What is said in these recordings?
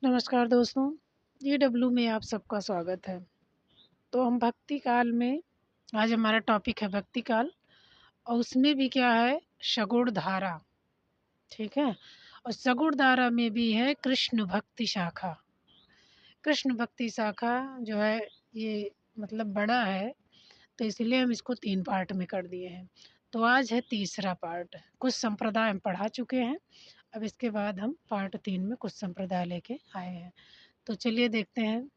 नमस्कार दोस्तों, DW में आप सबका स्वागत है। तो हम भक्ति काल में आज हमारा टॉपिक है भक्ति काल और उसमें भी क्या है शगुण धारा, ठीक है? और सगुण धारा में भी है कृष्ण भक्ति शाखा। कृष्ण भक्ति शाखा जो है ये मतलब बड़ा है, तो इसलिए हम इसको 3 पार्ट में कर दिए हैं। तो आज है तीसरा पार्ट। कुछ संप्रदाय हम पढ़ा चुके हैं, अब इसके बाद हम पार्ट 3 में कुछ संप्रदाय लेके आए हैं। तो चलिए देखते हैं।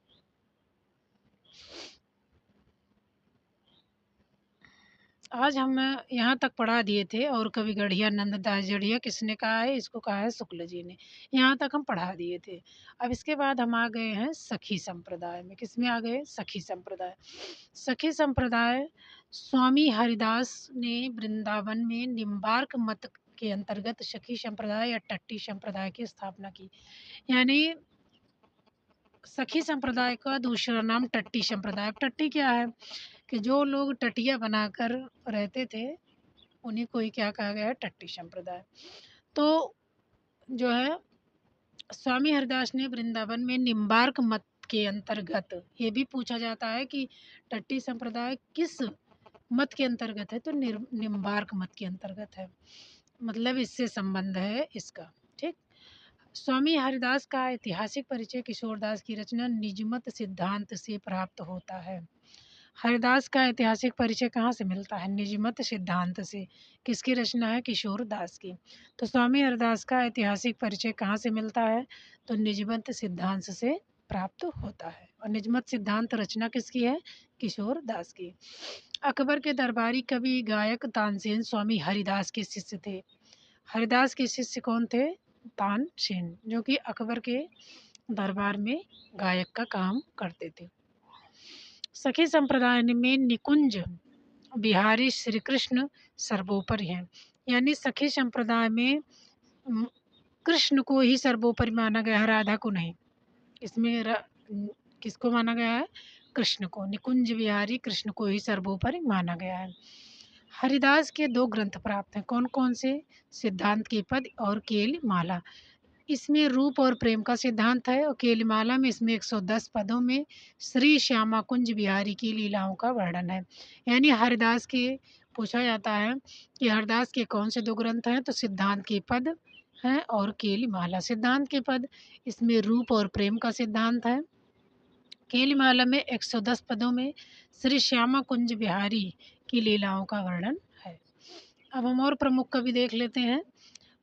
आज हम यहाँ तक पढ़ा दिए थे और कवि गढ़िया नंददास जड़िया किसने कहा है, इसको कहा है शुक्ल जी ने। यहाँ तक हम पढ़ा दिए थे। अब इसके बाद हम आ गए हैं सखी संप्रदाय में। किस में आ गए? सखी संप्रदाय। सखी संप्रदाय स्वामी हरिदास ने वृंदावन में निम्बार्क मत के अंतर्गत सखी संप्रदाय या टट्टी संप्रदाय की स्थापना की। यानी सखी संप्रदाय का दूसरा नाम टट्टी संप्रदाय। अब टट्टी क्या है कि जो लोग टटिया बनाकर रहते थे उन्हीं को ही क्या कहा गया है, टट्टी संप्रदाय। तो जो है स्वामी हरिदास ने वृंदावन में निम्बार्क मत के अंतर्गत, ये भी पूछा जाता है कि टट्टी संप्रदाय किस मत के अंतर्गत है, तो निम्बार्क मत के अंतर्गत है, मतलब इससे संबंध है इसका। ठीक। स्वामी हरिदास का ऐतिहासिक परिचय किशोरदास की रचना निजमत सिद्धांत से प्राप्त होता है। हरिदास का ऐतिहासिक परिचय कहाँ से मिलता है? निजमत सिद्धांत से। किसकी रचना है? किशोरदास की। तो स्वामी हरिदास का ऐतिहासिक परिचय कहाँ से मिलता है? तो निजमत सिद्धांत से प्राप्त होता है। और निजमत सिद्धांत रचना किसकी है? किशोरदास की। अकबर के दरबारी कवि गायक तानसेन स्वामी हरिदास के शिष्य थे। हरिदास के शिष्य कौन थे? तानसेन, जो कि अकबर के दरबार में गायक का काम करते थे। सखी संप्रदाय में निकुंज बिहारी श्री कृष्ण सर्वोपरि हैं। यानी सखी संप्रदाय में कृष्ण को ही सर्वोपरि माना गया है, राधा को नहीं। इसमें किसको माना गया है? कृष्ण को। निकुंज बिहारी कृष्ण को ही सर्वोपरि माना गया है। हरिदास के 2 ग्रंथ प्राप्त हैं। कौन कौन से? सिद्धांत के पद और केल माला। इसमें रूप और प्रेम का सिद्धांत है और केलिमाला में इसमें 110 पदों में श्री श्यामा कुंज बिहारी की लीलाओं का वर्णन है। यानी हरिदास के पूछा जाता है कि हरिदास के कौन से 2 ग्रंथ हैं, तो सिद्धांत के पद हैं और केलिमाला। सिद्धांत के पद, इसमें रूप और प्रेम का सिद्धांत है। केलिमाला में 110 पदों में श्री श्यामा कुंज बिहारी की लीलाओं का वर्णन है। अब हम और प्रमुख कवि देख लेते हैं।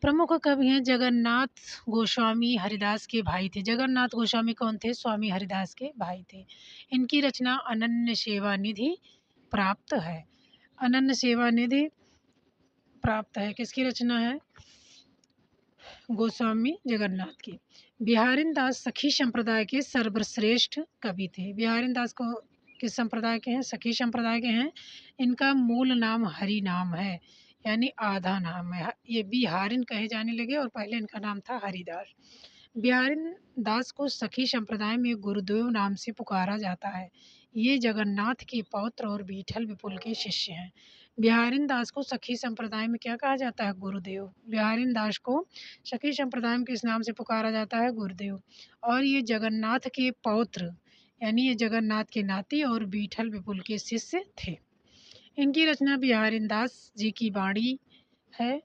प्रमुख कवि हैं जगन्नाथ गोस्वामी, हरिदास के भाई थे। जगन्नाथ गोस्वामी कौन थे? स्वामी हरिदास के भाई थे। इनकी रचना अनन्य सेवा निधि प्राप्त है। अनन्य सेवा निधि प्राप्त है। किसकी रचना है? गोस्वामी जगन्नाथ की। बिहारिन दास सखी संप्रदाय के सर्वश्रेष्ठ कवि थे। बिहारिन दास को किस संप्रदाय के हैं? सखी संप्रदाय के हैं। इनका मूल नाम हरि नाम है, यानी आधा नाम है। ये बिहारिन कहे जाने लगे और पहले इनका नाम था हरिदास। बिहारिन दास को सखी संप्रदाय में गुरुदेव नाम से पुकारा जाता है। ये जगन्नाथ के पौत्र और बीठल विपुल के शिष्य हैं। बिहारिन दास को सखी संप्रदाय में क्या कहा जाता है? गुरुदेव। बिहारिन दास को सखी संप्रदाय में किस नाम से पुकारा जाता है? गुरुदेव। और ये जगन्नाथ के पौत्र, यानी ये जगन्नाथ के नाती और बीठल विपुल के शिष्य थे। इनकी रचना बिहारिन दास जी की वाणी है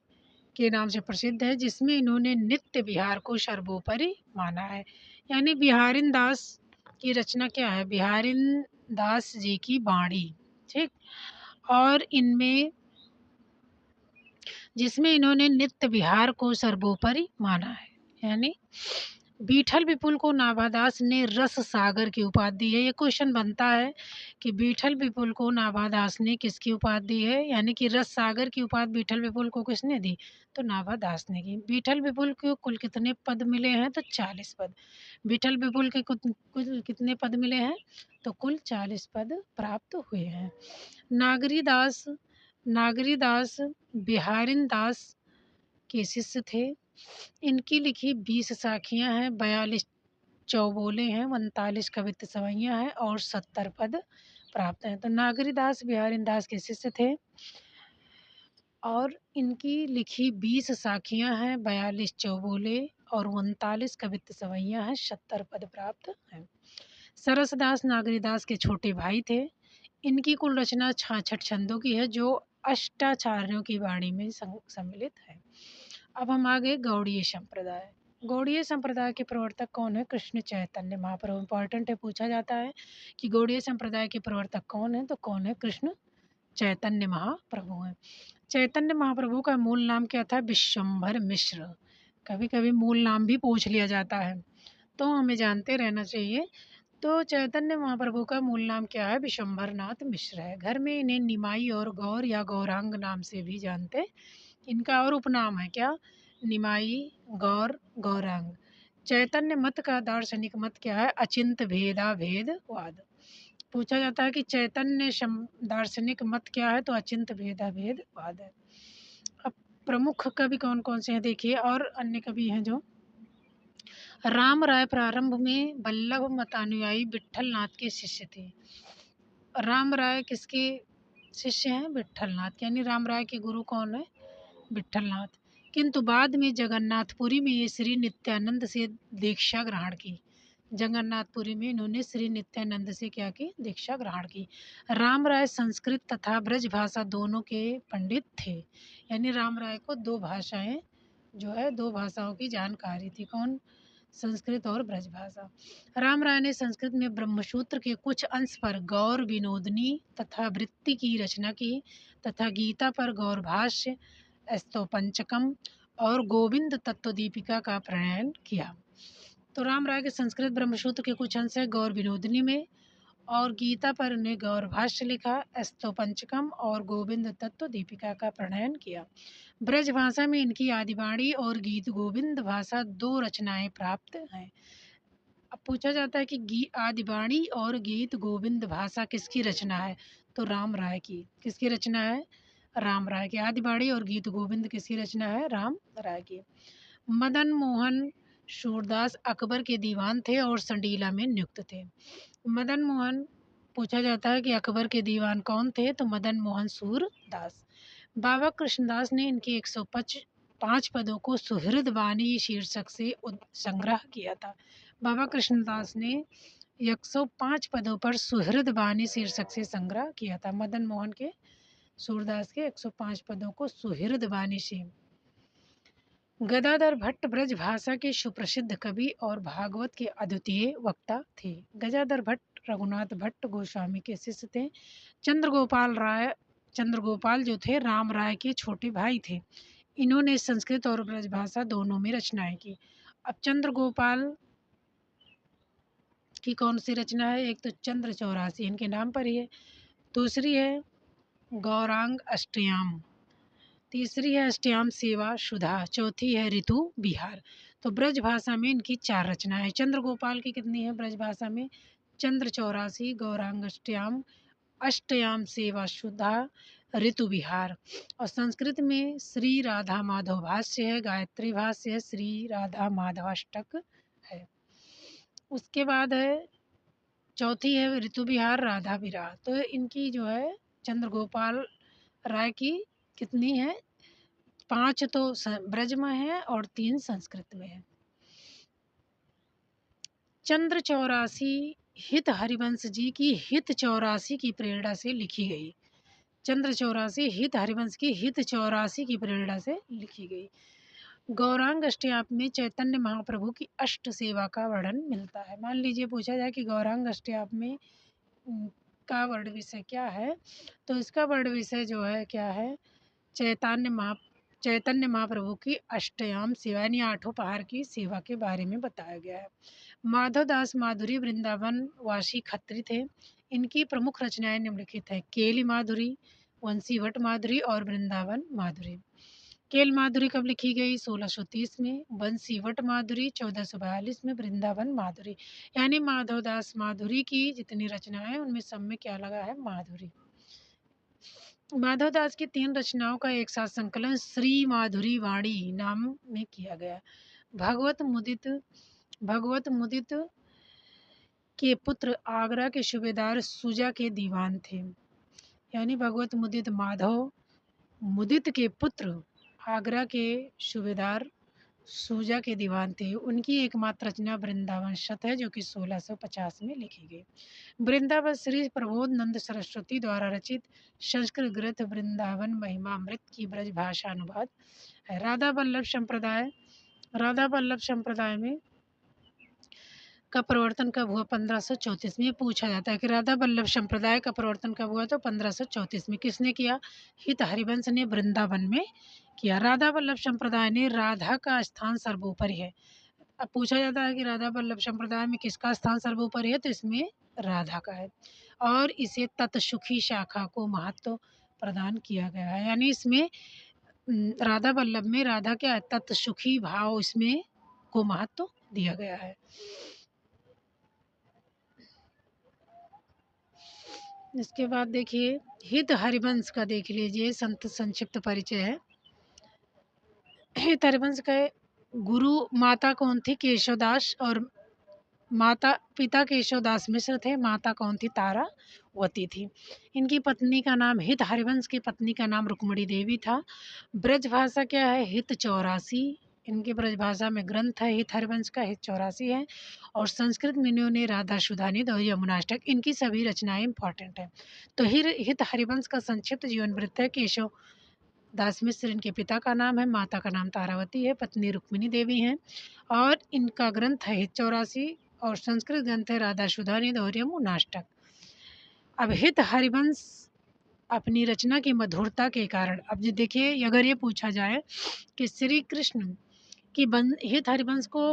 के नाम से प्रसिद्ध है, जिसमें इन्होंने नित्य विहार को सर्वोपरि माना है। यानी बिहारिन दास की रचना क्या है? बिहारिन दास जी की वाणी। ठीक। और इनमें जिसमें इन्होंने नित्य विहार को सर्वोपरि माना है। यानी बीठल विपुल को नाभादास ने रस सागर की उपाधि दी है। ये क्वेश्चन बनता है कि बीठल विपुल को नाभादास ने किसकी उपाधि दी है, यानी कि रस सागर की उपाधि बीठल विपुल को किसने दी? तो नाभादास ने की। बीठल विपुल को कुल कितने पद मिले हैं? तो 40 पद। बीठल विपुल के कुल कितने पद मिले हैं? तो कुल 40 पद प्राप्त हुए हैं। नागरी दास बिहारिन दास के शिष्य थे। इनकी लिखी 20 साखियाँ हैं, 42 चौबोले हैं, 39 कवित्त सवैयाँ हैं और 70 पद प्राप्त हैं। तो नागरीदास बिहारिन दास के शिष्य थे और इनकी लिखी 20 साखियाँ हैं, 42 चौबोले और 39 कवित्त सवैयाँ हैं, 70 पद प्राप्त हैं। सरसदास नागरीदास के छोटे भाई थे। इनकी कुल रचना 66 छंदों की है, जो अष्टाचार्यों की वाणी में सम्मिलित है। अब हम आ गए गौड़ीय संप्रदाय। गौड़ीय संप्रदाय के प्रवर्तक कौन है? कृष्ण चैतन्य महाप्रभु। इंपॉर्टेंट है, पूछा जाता है कि गौड़ीय संप्रदाय के प्रवर्तक कौन है, तो कौन है? कृष्ण चैतन्य महाप्रभु हैं। चैतन्य महाप्रभु का मूल नाम क्या था? विश्वंभर मिश्र। कभी कभी मूल नाम भी पूछ लिया जाता है, तो हमें जानते रहना चाहिए। तो चैतन्य महाप्रभु का मूल नाम क्या है? विश्वंभर नाथ मिश्र है। घर में इन्हें निमाई और गौर या गौरांग नाम से भी जानते। इनका और उपनाम है क्या? निमाई, गौर, गौरांग। चैतन्य मत का दार्शनिक मत क्या है? अचिंत भेदा भेदवाद। पूछा जाता है कि चैतन्य दार्शनिक मत क्या है, तो अचिंत भेदा भेदवाद है। अब प्रमुख कवि कौन कौन से हैं देखिए, और अन्य कवि हैं जो राम राय प्रारंभ में वल्लभ मतानुयायी विट्ठल नाथ के शिष्य थे। राम राय किसके शिष्य हैं? विट्ठल नाथ। यानी राम राय के गुरु कौन है? विट्ठल नाथ। किंतु बाद में जगन्नाथपुरी में ये श्री नित्यानंद से दीक्षा ग्रहण की। जगन्नाथपुरी में इन्होंने श्री नित्यानंद से क्या की? दीक्षा ग्रहण की। राम राय संस्कृत तथा ब्रज भाषा दोनों के पंडित थे। यानी राम राय को दो भाषाएं जो है, दो भाषाओं की जानकारी थी। कौन? संस्कृत और ब्रज भाषा। राम राय ने संस्कृत में ब्रह्मसूत्र के कुछ अंश पर गौर विनोदनी तथा वृत्ति की रचना की, तथा गीता पर गौर भाष्य, स्तोपंचकम और गोविंद तत्वदीपिका का प्रणयन किया। तो राम राय के संस्कृत ब्रह्मसूत्र के कुछ अंश है गौर विनोदनी में, और गीता पर उन्हें गौर भाष्य लिखा, स्तोपंचकम और गोविंद तत्व दीपिका का प्रणयन किया। ब्रज भाषा में इनकी आदिवाणी और गीत गोविंद भाषा दो रचनाएं प्राप्त हैं। अब पूछा जाता है कि आदिवाणी और गीत गोविंद भाषा किसकी रचना है, तो राम राय की। किसकी रचना है? राम राय की। आदिवाणी और गीत गोविंद किसकी रचना है? राम राय की। मदन मोहन सूरदास अकबर के दीवान थे और संडीला में नियुक्त थे। मदन मोहन, पूछा जाता है कि अकबर के दीवान कौन थे, तो मदन मोहन सूरदास। बाबा कृष्णदास ने इनके 105 पदों को सुहृद वाणी शीर्षक से संग्रह किया था। बाबा कृष्णदास ने 105 पदों पर सुहृद वाणी शीर्षक से संग्रह किया था। मदन मोहन के सूरदास के 105 पदों को सुहृद वाणी से। गदाधर भट्ट ब्रज भाषा के सुप्रसिद्ध कवि और भागवत के अद्वितीय वक्ता थे। गदाधर भट्ट रघुनाथ भट्ट गोस्वामी के शिष्य थे। चंद्रगोपाल जो थे राम राय के छोटे भाई थे। इन्होंने संस्कृत और ब्रज भाषा दोनों में रचनाएं की। अब चंद्रगोपाल की कौन सी रचना है? एक तो चंद्र चौरासी इनके नाम पर ही है, दूसरी है गौरांग अष्टयाम, तीसरी है अष्टयाम सेवा सुधा, चौथी है ऋतु विहार। तो ब्रज भाषा में इनकी 4 रचनाएं। चंद्रगोपाल की कितनी है ब्रज भाषा में? चंद्र चौरासी, गौरांग अष्टयाम, अष्टयाम सेवा सुधा, ऋतु विहार। और संस्कृत में श्री राधा माधव भाष्य है, गायत्री भाष्य है, श्री राधा माधवाष्टक है। उसके बाद है चौथी है ऋतु विहार, राधा विराह। तो इनकी जो है चंद्रगोपाल राय की कितनी है? 5 तो ब्रज में है और 3 संस्कृत में है। चंद्र चौरासी हित हरिवंश जी की हित चौरासी की प्रेरणा से लिखी गई। चंद्र चौरासी हित हरिवंश की हित चौरासी की प्रेरणा से लिखी गई। गौरांग अष्टयाम में चैतन्य महाप्रभु की अष्ट सेवा का वर्णन मिलता है। मान लीजिए पूछा जाए कि गौरांग अष्टयाम में का वर्ण विषय क्या है, तो इसका वर्ण विषय जो है क्या है? चैतन्य महाप्रभु की अष्टयाम सेवा यानी 8 पहाड़ की सेवा के बारे में बताया गया है। माधवदास माधुरी वृंदावन वासी खत्री थे। इनकी प्रमुख रचनाएं निम्नलिखित है: केली माधुरी, वंशीवट माधुरी और वृंदावन माधुरी। केल माधुरी कब लिखी गई? 1630 में। वंशीवट माधुरी 1442 में। वृंदावन माधुरी यानी माधवदास माधुरी की जितनी रचनाएं हैं उनमें सब में क्या लगा है? माधुरी। माधवदास की 3 रचनाओं का एक साथ संकलन श्री माधुरी वाणी नाम में किया गया। भगवत मुदित के पुत्र आगरा के सूबेदार सुजा के दीवान थे। यानी भगवत मुदित माधव मुदित के पुत्र आगरा के सूबेदार सूजा के दीवान थे। उनकी एकमात्र रचना वृंदावन शत है, जो कि 1650 में लिखी गई। वृंदावन श्री प्रबोध नंद सरस्वती द्वारा रचित संस्कृत ग्रंथ वृंदावन महिमामृत की ब्रज भाषा अनुवाद है। राधा वल्लभ संप्रदाय में का प्रवर्तन कब हुआ? 1534 में। पूछा जाता है कि राधा वल्लभ संप्रदाय का प्रवर्तन कब हुआ? तो 1534 में। किसने किया? हित हरिवंश ने वृंदावन में किया। राधा वल्लभ संप्रदाय ने राधा का स्थान सर्वोपरि है। अब पूछा जाता है कि राधा वल्लभ संप्रदाय में किसका स्थान सर्वोपरि है? तो इसमें राधा का है, और इसे तत्सुखी शाखा को महत्व प्रदान किया गया है। यानी इसमें राधा वल्लभ में राधा के तत्सुखी भाव इसमें को महत्व दिया गया है। इसके बाद देखिए हित हरिवंश का देख लीजिए, संक्षिप्त परिचय है। हित हरिवंश का गुरु माता कौन थी? केशवदास, और पिता केशवदास मिश्र थे। माता कौन थी? तारावती थी। इनकी पत्नी का नाम, हित हरिवंश की पत्नी का नाम रुक्मणी देवी था। ब्रज भाषा क्या है? हित 84। इनकी ब्रज भाषा में ग्रंथ है हित हरिवंश का, हित 84 है। और संस्कृत मुनियों ने राधा सुधानिध और यमुनाष्टक, इनकी सभी रचनाएं इंपॉर्टेंट है। तो हित हरिवंश का संक्षिप्त जीवन वृत्त है। केशव दास मिश्र इनके पिता का नाम है, माता का नाम तारावती है, पत्नी रुक्मिणी देवी हैं, और इनका ग्रंथ है हित 84, और संस्कृत ग्रंथ है राधा सुधानिध और यमुनाष्टक। अब हित हरिवंश अपनी रचना की मधुरता के कारण, अब देखिए अगर ये पूछा जाए कि श्री कृष्ण की हित हरिवंश को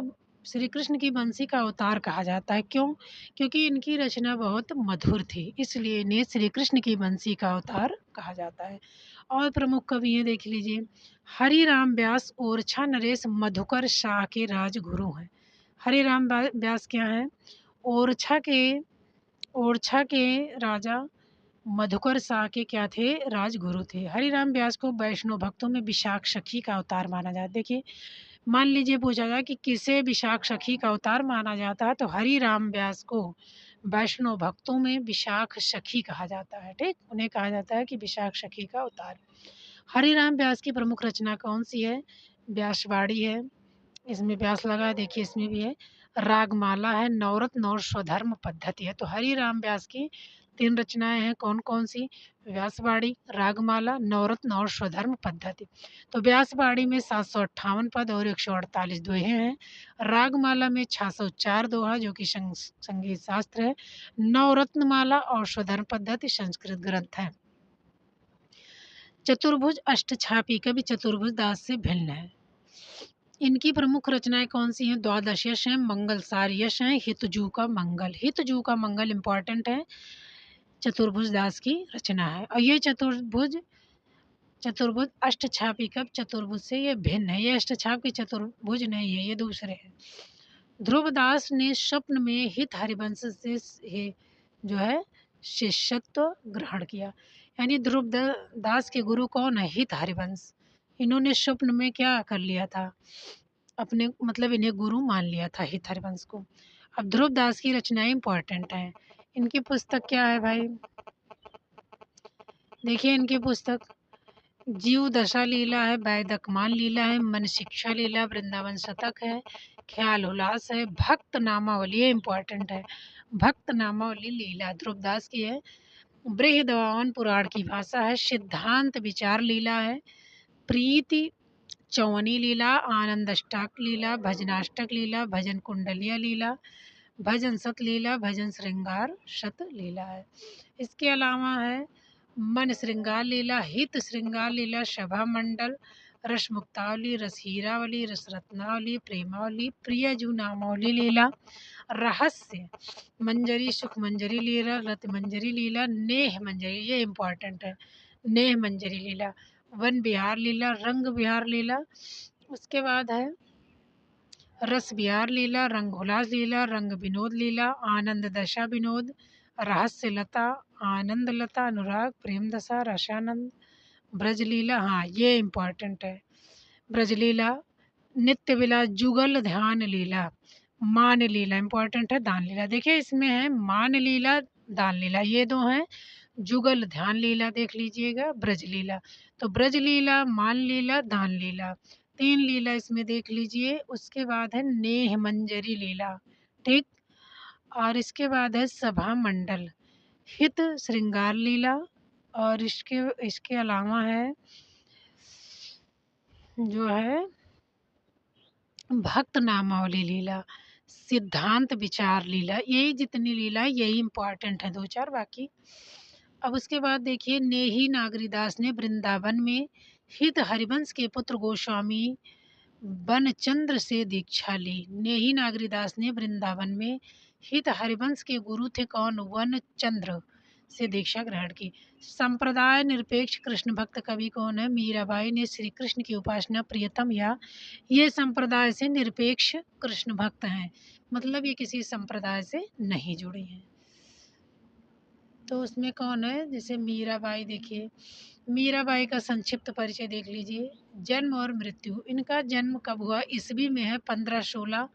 श्री कृष्ण की बंसी का अवतार कहा जाता है। क्यों? क्योंकि इनकी रचना बहुत मधुर थी, इसलिए इन्हें श्री कृष्ण की बंसी का अवतार कहा जाता है। और प्रमुख कवि हैं, देख लीजिए। हरिराम व्यास ओरछा नरेश मधुकर शाह के राजगुरु हैं। हरिराम व्यास क्या हैं? ओरछा के राजा मधुकर शाह के क्या थे? राजगुरु थे। हरिराम व्यास को वैष्णव भक्तों में विशाख सखी का अवतार माना जाता है। देखिए मान लीजिए पूछा जाए कि किसे विशाख सखी का अवतार माना जाता है, तो हरिराम व्यास को वैष्णव भक्तों में विशाख सखी कहा जाता है। ठीक, उन्हें कहा जाता है कि विशाख सखी का अवतार। हरिराम व्यास की प्रमुख रचना कौन सी है? व्यासवाड़ी है, इसमें व्यास लगा है, देखिए इसमें भी है। रागमाला है, नवरत्न और स्वधर्म पद्धति है। तो हरिराम व्यास की 3 रचनाएं हैं, कौन कौन सी? व्यासवाड़ी, रागमाला, नवरत्न और स्वधर्म पद्धति। तो व्यासवाड़ी में 758 पद और 148 दोहे हैं। रागमाला में 604 दोहा, जो कि संगीत शास्त्र है। नवरत्नमाला और स्वधर्म पद्धति संस्कृत ग्रंथ है। चतुर्भुज अष्टछापी कवि चतुर्भुज दास से भिन्न है। इनकी प्रमुख रचनाएं कौन सी हैं? द्वादश यश हैं, मंगल सार यश हैं, हितजू का मंगल। हितजू का मंगल इम्पॉर्टेंट है, चतुर्भुज दास की रचना है। और ये चतुर्भुज अष्टछापी कब चतुर्भुज से ये भिन्न है। ये अष्टछाप की चतुर्भुज नहीं है, ये दूसरे हैं। ध्रुवदास ने स्वप्न में हित हरिवंश से जो है शिष्यत्व ग्रहण किया। यानी ध्रुवदास के गुरु कौन है? हित हरिवंश। इन्होंने स्वप्न में क्या कर लिया था? अपने मतलब इन्हें गुरु मान लिया था हित हरिवंश को। अब ध्रुवदास की रचनाएं इंपॉर्टेंट हैं। इनकी पुस्तक क्या है भाई? देखिए इनकी पुस्तक जीव दशा लीला है, वैदकमान लीला है, मन शिक्षा लीला, वृंदावन शतक है, ख्याल उल्लास है, भक्त नामावली, ये इम्पॉर्टेंट है। भक्त नामावली लीला ध्रुवदास की है। बृहदवान पुराण की भाषा है। सिद्धांत विचार लीला है। प्रीति चौवनी लीला, आनंद अष्टाक लीला, भजनाष्टक लीला, भजन कुंडलिया लीला, भजन सत लीला, भजन श्रृंगार शत लीला है। इसके अलावा है मन श्रृंगार लीला, हित श्रृंगार लीला, सभा मंडल, रस मुक्तावली, रस हीरावली, रस रत्नावली, प्रेमावली, प्रियजू नामावली लीला, रहस्य मंजरी, सुख मंजरी लीला, रत मंजरी लीला, नेह मंजरी, ये इम्पॉर्टेंट है, नेह मंजरी लीला, वन विहार लीला, रंग विहार लीला। उसके बाद है रस विहार लीला, रंग उल्लास लीला, रंग विनोद लीला, आनंद दशा विनोद, रहस्य लता, आनंद लता, अनुराग, प्रेम दशा, रसानंद, ब्रज लीला। हाँ ये इम्पॉर्टेंट है, ब्रज लीला, नित्य विलास, जुगल ध्यान लीला, मान लीला इम्पॉर्टेंट है, दान लीला। देखिए इसमें है मान लीला, दान लीला, ये दो हैं। जुगल ध्यान लीला देख लीजिएगा, ब्रज लीला। तो ब्रज लीला, मान लीला, दान लीला, 3 लीला इसमें देख लीजिए। उसके बाद है नेह मंजरी लीला, ठीक? और इसके बाद है सभा मंडल, हित श्रृंगार लीला, और इसके इसके अलावा है जो है भक्त नामावली लीला, सिद्धांत विचार लीला। यही जितनी लीला है यही इम्पोर्टेंट है, 2-4 बाकी। अब उसके बाद देखिए, नेही नागरीदास ने वृंदावन में हित हरिवंश के पुत्र गोस्वामी बनचंद्र से दीक्षा ली। नेही नागरीदास ने वृंदावन में हित हरिवंश के गुरु थे कौन? वनचंद्र से दीक्षा ग्रहण की। संप्रदाय निरपेक्ष कृष्ण भक्त कवि कौन है? मीराबाई ने श्री कृष्ण की उपासना प्रियतम या ये संप्रदाय से निरपेक्ष कृष्ण भक्त हैं, मतलब ये किसी संप्रदाय से नहीं जुड़ी हैं। तो उसमें कौन है? जैसे मीराबाई, देखिए मीराबाई का संक्षिप्त परिचय देख लीजिए। जन्म और मृत्यु, इनका जन्म कब हुआ? ईस्वी में है 1516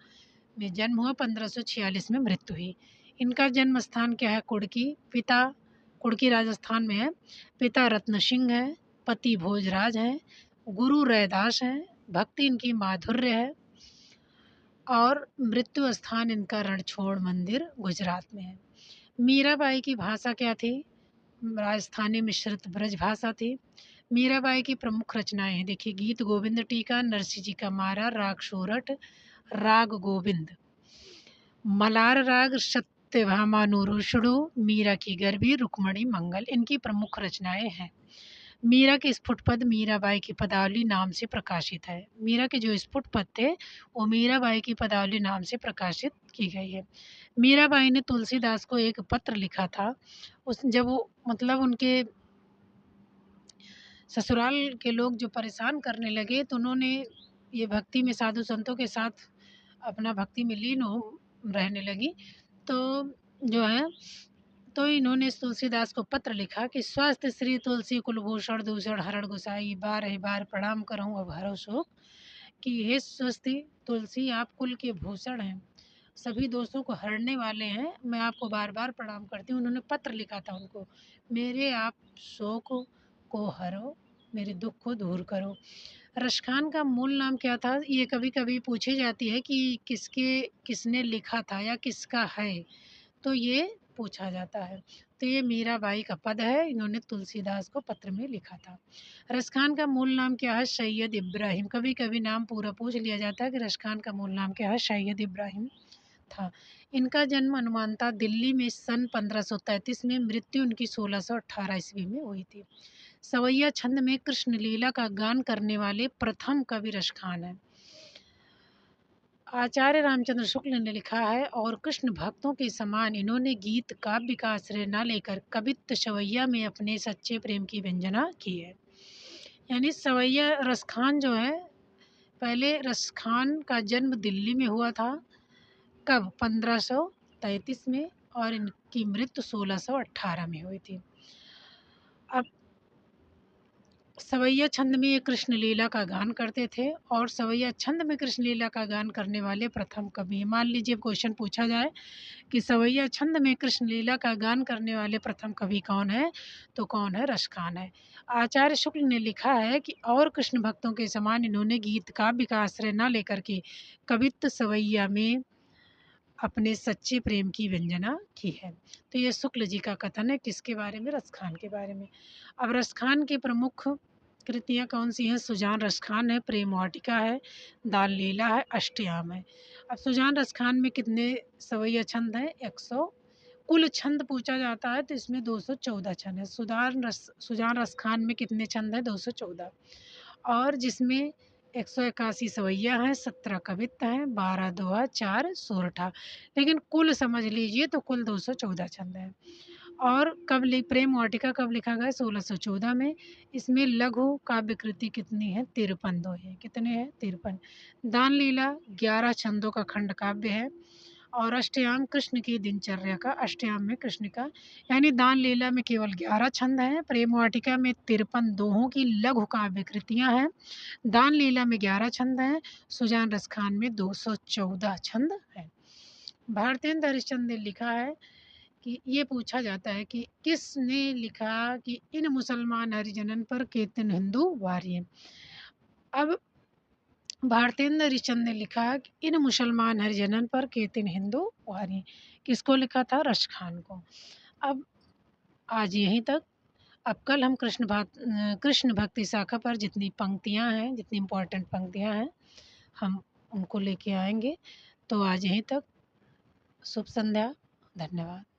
में जन्म हुआ, 1546 में मृत्यु हुई। इनका जन्म स्थान क्या है? कुड़की। पिता कुड़की राजस्थान में है। पिता रत्न सिंह है, पति भोजराज हैं, गुरु रैदास हैं, भक्ति इनकी माधुर्य है, और मृत्यु स्थान इनका रणछोड़ मंदिर गुजरात में है। मीराबाई की भाषा क्या थी? राजस्थानी मिश्रित ब्रज भाषा थी। मीराबाई की प्रमुख रचनाएं हैं, देखिए गीत गोविंद टीका, नरसिंह जी का मारा, राग सोरठ, राग गोविंद, मलार राग, सत्यभामानुरुषणु, मीरा की गरबी, रुक्मणी मंगल, इनकी प्रमुख रचनाएं हैं। मीरा के स्फुट पद मीराबाई की पदावली नाम से प्रकाशित है। मीरा के जो स्फुट पद थे वो मीराबाई की पदावली नाम से प्रकाशित की गई है। मीराबाई ने तुलसीदास को एक पत्र लिखा था। उस जब वो मतलब उनके ससुराल के लोग जो परेशान करने लगे, तो उन्होंने ये भक्ति में साधु संतों के साथ अपना भक्ति में लीन हो रहने लगी। तो जो है, तो इन्होंने तुलसीदास को पत्र लिखा कि स्वस्थ श्री तुलसी कुलभूषण दूषण हरण गुसाई, बार ही बार प्रणाम करऊँ अब हरो शोक, कि हे स्वस्ति तुलसी, आप कुल के भूषण हैं, सभी दोषों को हरने वाले हैं, मैं आपको बार बार प्रणाम करती हूँ। उन्होंने पत्र लिखा था उनको, मेरे आप शोक को हरो, मेरे दुख को दूर करो। रसखान का मूल नाम क्या था? ये कभी कभी पूछी जाती है कि किसने लिखा था या किसका है, तो ये पूछा जाता है। तो ये मीराबाई का पद है, इन्होंने तुलसीदास को पत्र में लिखा था। रसखान का मूल नाम क्या है? सैयद इब्राहिम। कभी कभी नाम पूरा पूछ लिया जाता है कि रसखान का मूल नाम क्या है? सैयद इब्राहिम था। इनका जन्म अनुमानतः दिल्ली में सन 1533 में, मृत्यु उनकी 1618 ईस्वी में हुई थी। सवैया छंद में कृष्ण लीला का गान करने वाले प्रथम कवि रसखान हैं। आचार्य रामचंद्र शुक्ल ने लिखा है, और कृष्ण भक्तों के समान इन्होंने गीत काव्य का आश्रय न लेकर कवित्त सवैया में अपने सच्चे प्रेम की व्यंजना की है। यानी सवैया रसखान जो है, पहले रसखान का जन्म दिल्ली में हुआ था। कब? 1533 में, और इनकी मृत्यु 1618 में हुई थी। अब सवैया छंद में ये कृष्ण लीला का गान करते थे, और सवैया छंद में कृष्ण लीला का गान करने वाले प्रथम कवि। मान लीजिए क्वेश्चन पूछा जाए कि सवैया छंद में कृष्ण लीला का गान करने वाले प्रथम कवि कौन है, तो कौन है? रसखान है। आचार्य शुक्ल ने लिखा है कि और कृष्ण भक्तों के समान इन्होंने गीत काव्य का आश्रय न लेकर के कवित्त सवैया में अपने सच्चे प्रेम की व्यंजना की है। तो ये शुक्ल जी का कथन है, किसके बारे में? रसखान के बारे में। अब रसखान की प्रमुख कृतियाँ कौन सी हैं? सुजान रसखान है, प्रेम वाटिका है, दाल लीला है, अष्टयाम है। अब सुजान रसखान में कितने सवैया छंद हैं? 100। कुल छंद पूछा जाता है तो इसमें 214 छंद है। सुजान रसखान में कितने छंद हैं? 214। और जिसमें 181 सवैया हैं, 17 कवित्त हैं, 12 दोहा, 4 सोरठा। लेकिन कुल समझ लीजिए तो कुल 214 छंद हैं। और प्रेम वाटिका कब लिखा गया? 1614 में। इसमें लघु काव्य कृति कितनी है? 53 दोहे। कितने हैं? 53। दान लीला 11 छंदों का खंड काव्य है, और अष्टयाम कृष्ण की दिनचर्या का, अष्टयाम में कृष्ण का, यानी दान लीला में केवल 11 छंद हैं, प्रेम वाटिका में 53 दोहों की लघु काव्य कृतियाँ हैं, दान लीला में 11 छंद हैं, सुजान रसखान में 214 छंद हैं। भारतेंद्र हरिश्चंद्र ने लिखा है कि ये पूछा जाता है कि किसने लिखा कि इन मुसलमान हरिजनन पर केतन हिंदू वार्य। अब भारतेंद्र हरिश्चंद्र ने लिखा कि इन मुसलमान हरिजनन पर केतिन हिंदू वारी। किसको लिखा था? रश खान को। अब आज यहीं तक। अब कल हम कृष्ण भक्ति शाखा पर जितनी पंक्तियाँ हैं, जितनी इम्पोर्टेंट पंक्तियाँ हैं, हम उनको लेके आएंगे। तो आज यहीं तक। शुभ संध्या। धन्यवाद।